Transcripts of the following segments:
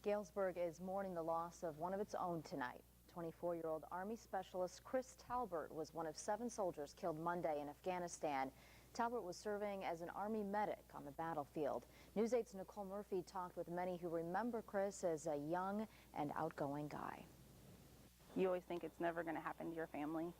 Galesburg is mourning the loss of one of its own tonight. 24-year-old Army Specialist Chris Talbert was one of 7 soldiers killed Monday in Afghanistan. Talbert was serving as an Army medic on the battlefield. News 8's Nicole Murphy talked with many who remember Chris as a young and outgoing guy. You always think it's never going to happen to your family,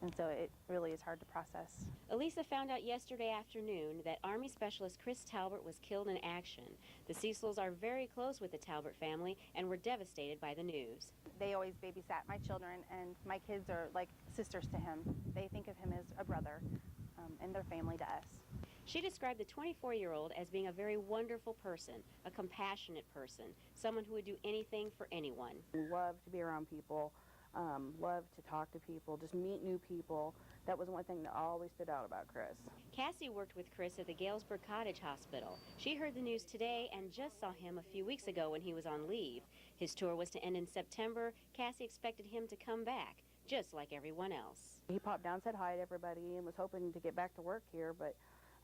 and so it really is hard to process. Elisa found out yesterday afternoon that Army Specialist Chris Talbert was killed in action. The Cecils are very close with the Talbert family and were devastated by the news. They always babysat my children, and my kids are like sisters to him. They think of him as a brother, and their family to us. She described the 24-year-old as being a very wonderful person, a compassionate person, someone who would do anything for anyone. Loved to be around people, loved to talk to people, just meet new people. That was one thing that always stood out about Chris. Cassie worked with Chris at the Galesburg Cottage Hospital. She heard the news today and just saw him a few weeks ago when he was on leave. His tour was to end in September. Cassie expected him to come back, just like everyone else. He popped down, said hi to everybody, and was hoping to get back to work here, but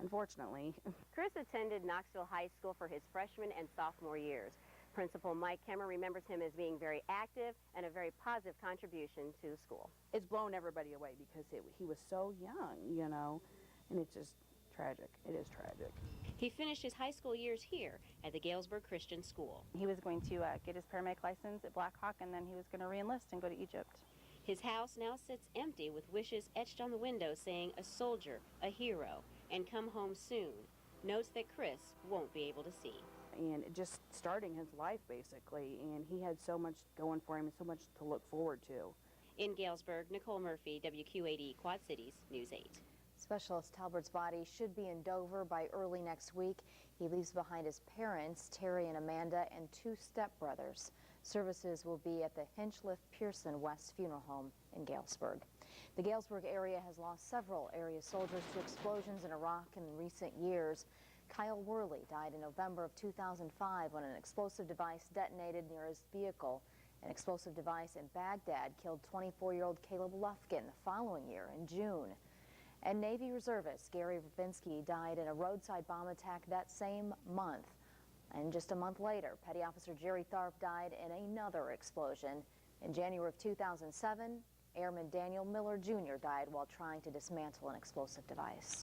unfortunately. Chris attended Knoxville High School for his freshman and sophomore years. Principal Mike Kemmer remembers him as being very active and a very positive contribution to the school. It's blown everybody away because he was so young, you know, and it's just tragic. It is tragic. He finished his high school years here at the Galesburg Christian School. He was going to get his paramedic license at Black Hawk, and then he was going to re-enlist and go to Egypt. His house now sits empty with wishes etched on the window saying a soldier, a hero, and come home soon. Notes that Chris won't be able to see. And just starting his life, basically, and he had so much going for him and so much to look forward to. In Galesburg, Nicole Murphy, WQ8E, Quad Cities, News 8. Specialist Talbert's body should be in Dover by early next week. He leaves behind his parents, Terry and Amanda, and 2 stepbrothers. Services will be at the Hinchliffe-Pearson West Funeral Home in Galesburg. The Galesburg area has lost several area soldiers to explosions in Iraq in recent years. Kyle Worley died in November of 2005 when an explosive device detonated near his vehicle. An explosive device in Baghdad killed 24-year-old Caleb Lufkin the following year in June. And Navy reservist Gary Verbinski died in a roadside bomb attack that same month. And just a month later, Petty Officer Jerry Tharp died in another explosion. In January of 2007, Airman Daniel Miller Jr. died while trying to dismantle an explosive device.